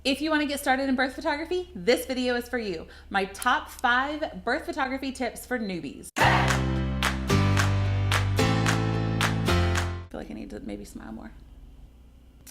If you want to get started in birth photography, this video is for you. My top 5 birth photography tips for newbies. I feel like I need to maybe smile more.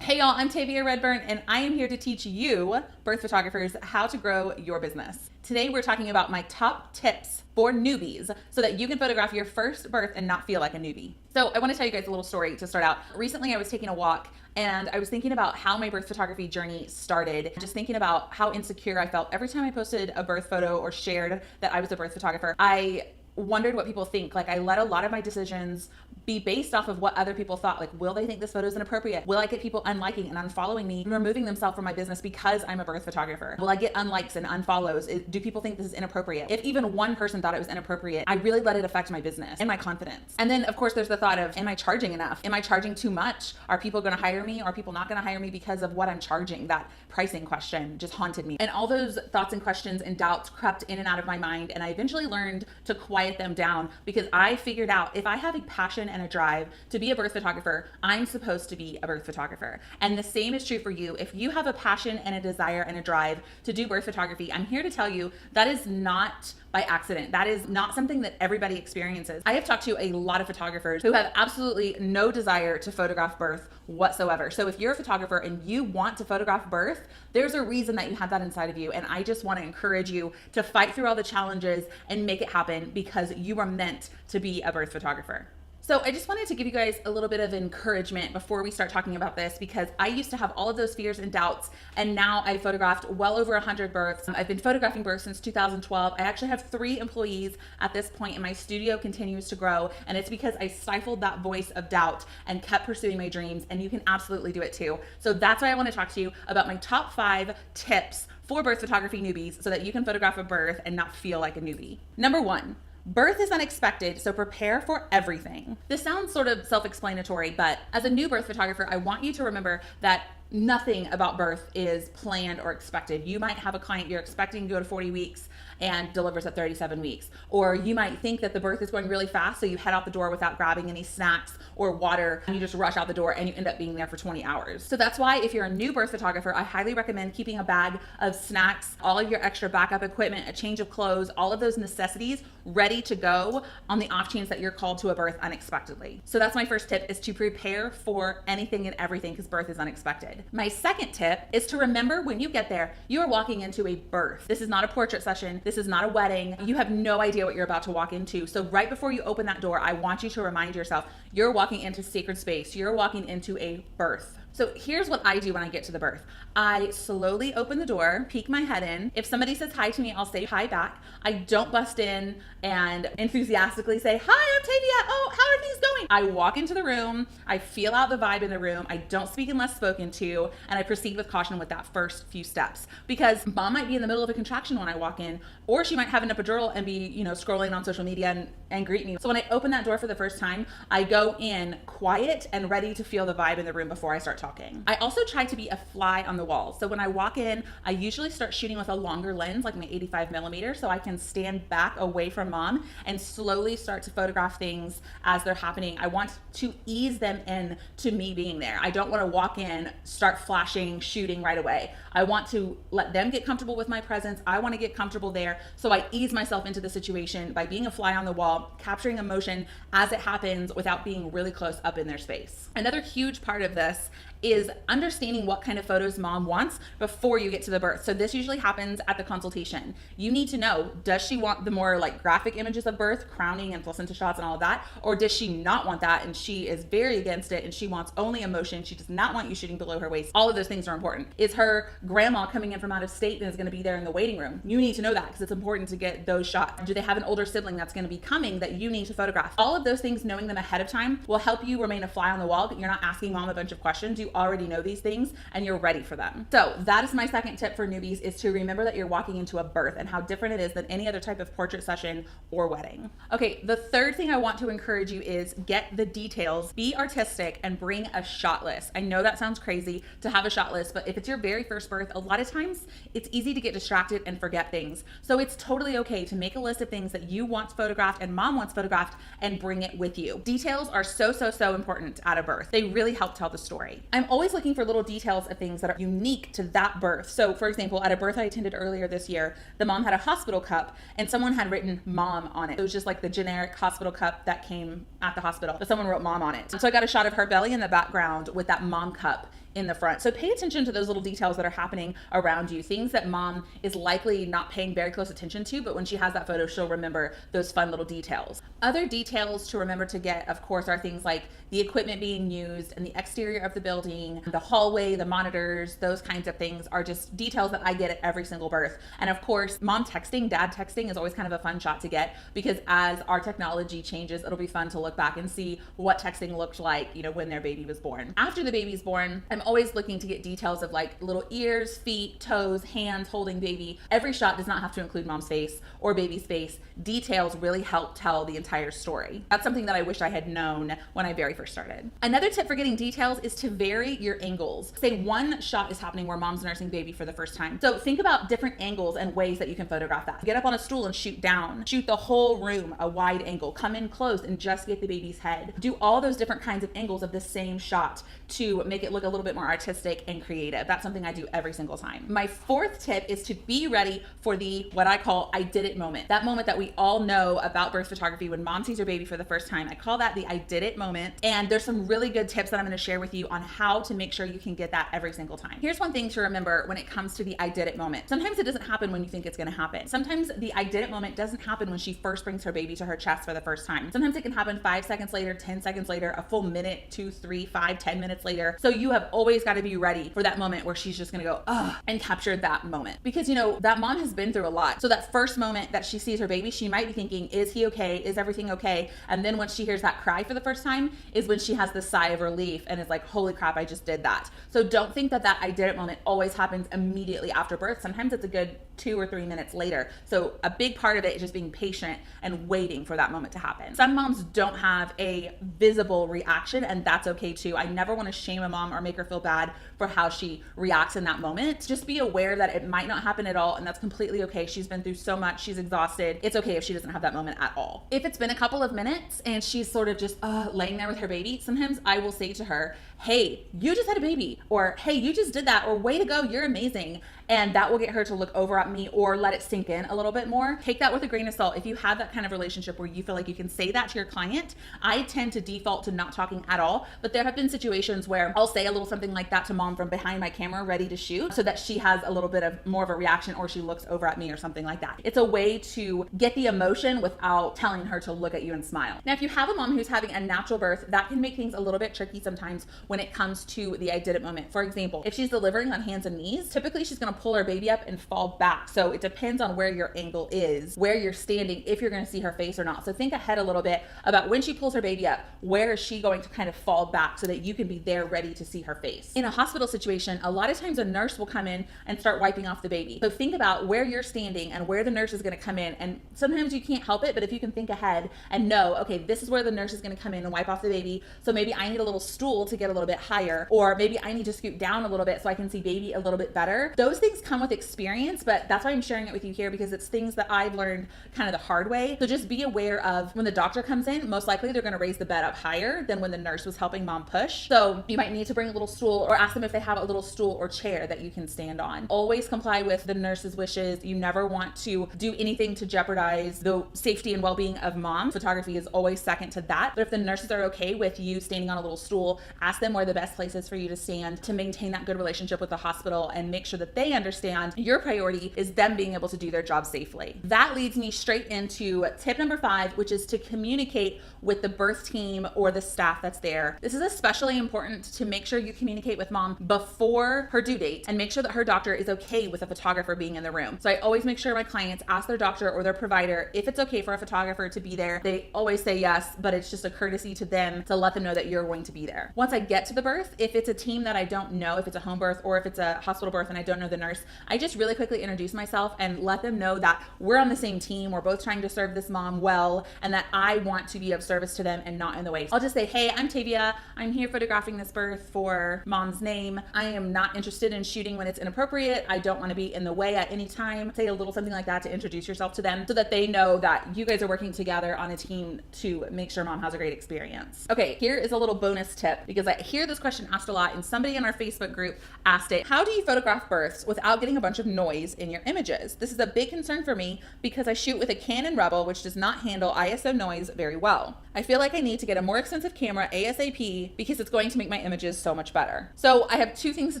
Hey y'all, I'm Tavia Redburn, and I am here to teach you, birth photographers, how to grow your business. Today we're talking about my top tips for newbies so that you can photograph your first birth and not feel like a newbie. So I want to tell you guys a little story to start out. Recently I was taking a walk and I was thinking about how my birth photography journey started, just thinking about how insecure I felt every time I posted a birth photo or shared that I was a birth photographer. I wondered what people think. Like, I let a lot of my decisions be based off of what other people thought. Like, will they think this photo is inappropriate? Will I get people unliking and unfollowing me and removing themselves from my business because I'm a birth photographer? Will I get unlikes and unfollows? Do people think this is inappropriate? If even one person thought it was inappropriate, I really let it affect my business and my confidence. And then of course there's the thought of, am I charging enough? Am I charging too much? Are people going to hire me? Are people not going to hire me because of what I'm charging? That pricing question just haunted me. And all those thoughts and questions and doubts crept in and out of my mind. And I eventually learned to quiet them down because I figured out if I have a passion and a drive to be a birth photographer, I'm supposed to be a birth photographer. And the same is true for you. If you have a passion and a desire and a drive to do birth photography, I'm here to tell you that is not by accident. That is not something that everybody experiences. I have talked to a lot of photographers who have absolutely no desire to photograph birth whatsoever. So if you're a photographer and you want to photograph birth, there's a reason that you have that inside of you. And I just want to encourage you to fight through all the challenges and make it happen because you are meant to be a birth photographer. So I just wanted to give you guys a little bit of encouragement before we start talking about this, because I used to have all of those fears and doubts, and now I photographed well over 100 births. I've been photographing births since 2012. I actually have 3 employees at this point, and my studio continues to grow, and it's because I stifled that voice of doubt and kept pursuing my dreams, and you can absolutely do it too. So that's why I want to talk to you about my top 5 tips for birth photography newbies so that you can photograph a birth and not feel like a newbie. Number 1. Birth is unexpected, so prepare for everything. This sounds sort of self-explanatory, but as a new birth photographer, I want you to remember that nothing about birth is planned or expected. You might have a client you're expecting to go to 40 weeks and delivers at 37 weeks. Or you might think that the birth is going really fast, so you head out the door without grabbing any snacks or water, and you just rush out the door and you end up being there for 20 hours. So that's why if you're a new birth photographer, I highly recommend keeping a bag of snacks, all of your extra backup equipment, a change of clothes, all of those necessities ready to go on the off chance that you're called to a birth unexpectedly. So that's my first tip, is to prepare for anything and everything, because birth is unexpected. My second tip is to remember when you get there, you are walking into a birth. This is not a portrait session. This is not a wedding. You have no idea what you're about to walk into. So right before you open that door, I want you to remind yourself, you're walking into sacred space. You're walking into a birth. So here's what I do when I get to the birth. I slowly open the door, peek my head in. If somebody says hi to me, I'll say hi back. I don't bust in and enthusiastically say, hi, I'm Tavia. Oh, how are things going? I walk into the room. I feel out the vibe in the room. I don't speak unless spoken to, and I proceed with caution with that first few steps, because mom might be in the middle of a contraction when I walk in, or she might have an epidural and be, scrolling on social media and greet me. So when I open that door for the first time, I go in quiet and ready to feel the vibe in the room before I start talking. I also try to be a fly on the wall. So when I walk in, I usually start shooting with a longer lens, like my 85mm, so I can stand back away from mom and slowly start to photograph things as they're happening. I want to ease them in to me being there. I don't want to walk in, start flashing, shooting right away. I want to let them get comfortable with my presence. I want to get comfortable there. So I ease myself into the situation by being a fly on the wall, capturing emotion as it happens without being really close up in their space. Another huge part of this is understanding what kind of photos mom wants before you get to the birth. So this usually happens at the consultation. You need to know, does she want the more like graphic images of birth, crowning and placenta shots and all of that? Or does she not want that and she is very against it and she wants only emotion? She does not want you shooting below her waist. All of those things are important. Is her grandma coming in from out of state and is going to be there in the waiting room? You need to know that because it's important to get those shots. Do they have an older sibling that's going to be coming that you need to photograph? All of those things, knowing them ahead of time, will help you remain a fly on the wall, but you're not asking mom a bunch of questions. You already know these things and you're ready for them. So that is my second tip for newbies, is to remember that you're walking into a birth and how different it is than any other type of portrait session or wedding. Okay, the third thing I want to encourage you is get the details, be artistic, and bring a shot list. I know that sounds crazy to have a shot list, but if it's your very first birth, a lot of times it's easy to get distracted and forget things. So it's totally okay to make a list of things that you want photographed and mom wants photographed and bring it with you. Details are so important at a birth. They really help tell the story. I'm always looking for little details of things that are unique to that birth. So for example, at a birth I attended earlier this year, the mom had a hospital cup and someone had written mom on it. It was just like the generic hospital cup that came at the hospital, but someone wrote mom on it. So I got a shot of her belly in the background with that mom cup in the front. So pay attention to those little details that are happening around you, things that mom is likely not paying very close attention to, but when she has that photo, she'll remember those fun little details. Other details to remember to get, of course, are things like the equipment being used and the exterior of the building, the hallway, the monitors, those kinds of things are just details that I get at every single birth. And of course, mom texting, dad texting is always kind of a fun shot to get, because as our technology changes, it'll be fun to look back and see what texting looked like, when their baby was born. After the baby's born, I'm always looking to get details of like little ears, feet, toes, hands holding baby. Every shot does not have to include mom's face or baby's face. Details really help tell the entire story. That's something that I wish I had known when I very first started. Another tip for getting details is to vary your angles. Say one shot is happening where mom's nursing baby for the first time. So think about different angles and ways that you can photograph that. Get up on a stool and shoot down. Shoot the whole room, a wide angle. Come in close and just get the baby's head. Do all those different kinds of angles of the same shot to make it look a little bit more artistic and creative. That's something I do every single time. My fourth tip is to be ready for the, what I call, I did it moment. That moment that we all know about birth photography when mom sees her baby for the first time. I call that the I did it moment. And there's some really good tips that I'm going to share with you on how to make sure you can get that every single time. Here's one thing to remember when it comes to the I did it moment. Sometimes it doesn't happen when you think it's going to happen. Sometimes the I did it moment doesn't happen when she first brings her baby to her chest for the first time. Sometimes it can happen 5 seconds later, 10 seconds later, a full minute, 2, 3, 5, 10 minutes later. So you have always got to be ready for that moment where she's just going to go, ugh, and capture that moment. Because that mom has been through a lot. So that first moment that she sees her baby, she might be thinking, is he okay? Is everything okay? And then when she hears that cry for the first time is when she has the sigh of relief and is like, holy crap, I just did that. So don't think that I did it moment always happens immediately after birth. Sometimes it's a good 2 or 3 minutes later. So a big part of it is just being patient and waiting for that moment to happen. Some moms don't have a visible reaction, and that's okay too. I never want to shame a mom or make her feel bad for how she reacts in that moment. Just be aware that it might not happen at all, and that's completely okay. She's been through so much, she's exhausted. It's okay if she doesn't have that moment at all. If it's been a couple of minutes and she's sort of just laying there with her baby, sometimes I will say to her, hey, you just had a baby, or hey, you just did that, or way to go, you're amazing. And that will get her to look over at me or let it sink in a little bit more. Take that with a grain of salt. If you have that kind of relationship where you feel like you can say that to your client, I tend to default to not talking at all. But there have been situations where I'll say a little something like that to mom from behind my camera ready to shoot so that she has a little bit of more of a reaction, or she looks over at me or something like that. It's a way to get the emotion without telling her to look at you and smile. Now, if you have a mom who's having a natural birth, that can make things a little bit tricky sometimes when it comes to the I did it moment. For example, if she's delivering on hands and knees, typically she's going to pull her baby up and fall back. So it depends on where your angle is, where you're standing, if you're going to see her face or not. So think ahead a little bit about when she pulls her baby up, where is she going to kind of fall back so that you can be there ready to see her face. In a hospital situation, a lot of times a nurse will come in and start wiping off the baby. So think about where you're standing and where the nurse is going to come in. And sometimes you can't help it, but if you can think ahead and know, okay, this is where the nurse is going to come in and wipe off the baby. So maybe I need a little stool to get a little bit higher, or maybe I need to scoot down a little bit so I can see baby a little bit better. Those things come with experience, but that's why I'm sharing it with you here, because it's things that I've learned kind of the hard way. So just be aware of when the doctor comes in, most likely they're going to raise the bed up higher than when the nurse was helping mom push. So you might need to bring a little stool, or ask them if they have a little stool or chair that you can stand on. Always comply with the nurse's wishes. You never want to do anything to jeopardize the safety and well-being of mom. Photography is always second to that. But if the nurses are okay with you standing on a little stool, ask them where the best place is for you to stand to maintain that good relationship with the hospital and make sure that they understand your priority is them being able to do their job safely. That leads me straight into tip number 5, which is to communicate with the birth team or the staff that's there. This is especially important to make sure you communicate with mom before her due date and make sure that her doctor is okay with a photographer being in the room. So I always make sure my clients ask their doctor or their provider if it's okay for a photographer to be there. They always say yes, but it's just a courtesy to them to let them know that you're going to be there. Once I get to the birth, if it's a team that I don't know, if it's a home birth or if it's a hospital birth and I don't know the nurse, I just really quickly introduce myself and let them know that we're on the same team. We're both trying to serve this mom well, and that I want to be of service to them and not in the way. I'll just say, hey, I'm Tavia. I'm here photographing this birth for mom's name. I am not interested in shooting when it's inappropriate. I don't want to be in the way at any time. Say a little something like that to introduce yourself to them so that they know that you guys are working together on a team to make sure mom has a great experience. Okay, here is a little bonus tip, because hear this question asked a lot, and somebody in our Facebook group asked it. How do you photograph births without getting a bunch of noise in your images? This is a big concern for me because I shoot with a Canon Rebel, which does not handle ISO noise very well. I feel like I need to get a more expensive camera ASAP because it's going to make my images so much better. So I have two things to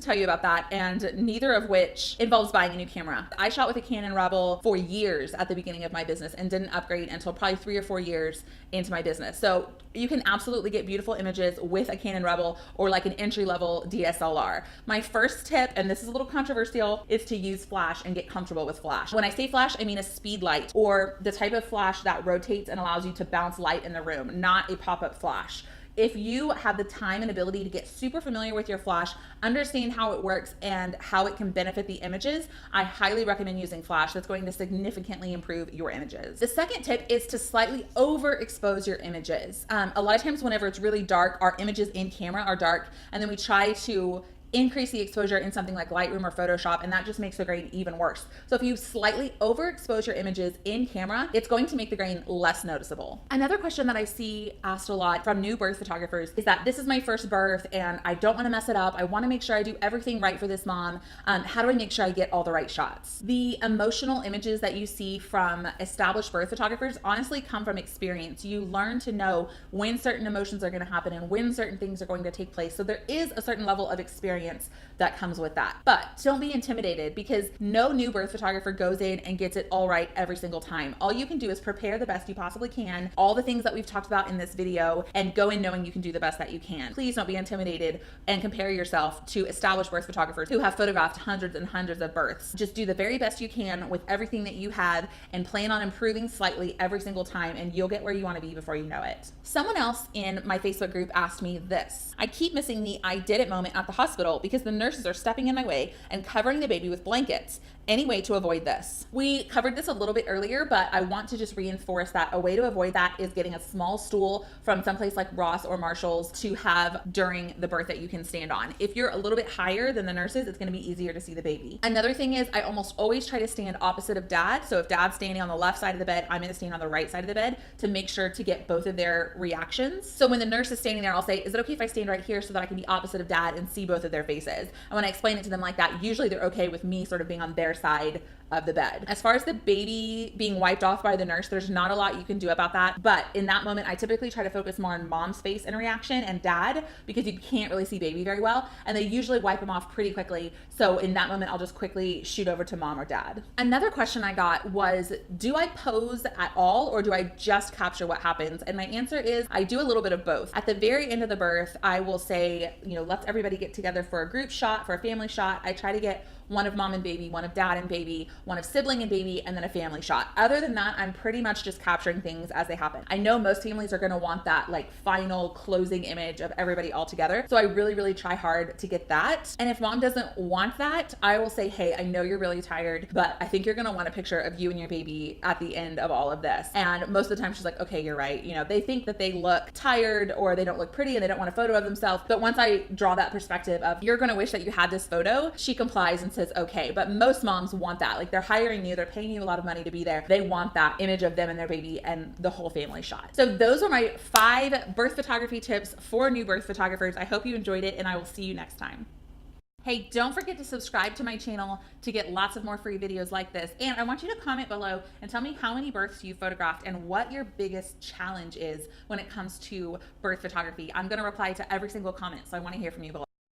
tell you about that, and neither of which involves buying a new camera. I shot with a Canon Rebel for years at the beginning of my business and didn't upgrade until probably 3 or 4 years into my business. So you can absolutely get beautiful images with a Canon Rebel or like an entry-level DSLR. My first tip, and this is a little controversial, is to use flash and get comfortable with flash. When I say flash, I mean a speed light, or the type of flash that rotates and allows you to bounce light in the room, not a pop-up flash. If you have the time and ability to get super familiar with your flash, understand how it works and how it can benefit the images, I highly recommend using flash. That's going to significantly improve your images. The second tip is to slightly overexpose your images. A lot of times whenever it's really dark, our images in camera are dark, and then we try to increase the exposure in something like Lightroom or Photoshop, and that just makes the grain even worse. So if you slightly overexpose your images in camera, it's going to make the grain less noticeable. Another question that I see asked a lot from new birth photographers is that this is my first birth and I don't want to mess it up. I want to make sure I do everything right for this mom. How do I make sure I get all the right shots? The emotional images that you see from established birth photographers honestly come from experience. You learn to know when certain emotions are going to happen and when certain things are going to take place. So there is a certain level of experience that comes with that. But don't be intimidated because no new birth photographer goes in and gets it all right every single time. All you can do is prepare the best you possibly can, all the things that we've talked about in this video, and go in knowing you can do the best that you can. Please don't be intimidated and compare yourself to established birth photographers who have photographed hundreds and hundreds of births. Just do the very best you can with everything that you have and plan on improving slightly every single time, and you'll get where you want to be before you know it. Someone else in my Facebook group asked me this. I keep missing the I did it moment at the hospital because the nurses are stepping in my way and covering the baby with blankets. Any way to avoid this? We covered this a little bit earlier, but I want to just reinforce that a way to avoid that is getting a small stool from someplace like Ross or Marshall's to have during the birth that you can stand on. If you're a little bit higher than the nurses, it's going to be easier to see the baby. Another thing is I almost always try to stand opposite of dad. So if dad's standing on the left side of the bed, I'm going to stand on the right side of the bed to make sure to get both of their reactions. So when the nurse is standing there, I'll say, is it okay if I stand right here so that I can be opposite of dad and see both of their faces? And when I explain it to them like that, usually they're okay with me sort of being on their side of the bed. As far as the baby being wiped off by the nurse, there's not a lot you can do about that. But in that moment, I typically try to focus more on mom's face and reaction and dad because you can't really see baby very well. And they usually wipe them off pretty quickly. So in that moment, I'll just quickly shoot over to mom or dad. Another question I got was, do I pose at all or do I just capture what happens? And my answer is I do a little bit of both. At the very end of the birth, I will say, let's everybody get together for a group shot, for a family shot. I try to get one of mom and baby, one of dad and baby, one of sibling and baby, and then a family shot. Other than that, I'm pretty much just capturing things as they happen. I know most families are gonna want that like final closing image of everybody all together. So I really, really try hard to get that. And if mom doesn't want that, I will say, hey, I know you're really tired, but I think you're gonna want a picture of you and your baby at the end of all of this. And most of the time she's like, okay, you're right. They think that they look tired or they don't look pretty and they don't want a photo of themselves. But once I draw that perspective of you're gonna wish that you had this photo, she complies and says, okay. But most moms want that. Like they're hiring you, they're paying you a lot of money to be there. They want that image of them and their baby and the whole family shot. So those are my 5 birth photography tips for new birth photographers. I hope you enjoyed it and I will see you next time. Hey, don't forget to subscribe to my channel to get lots of more free videos like this. And I want you to comment below and tell me how many births you photographed and what your biggest challenge is when it comes to birth photography. I'm gonna reply to every single comment, so I wanna hear from you below.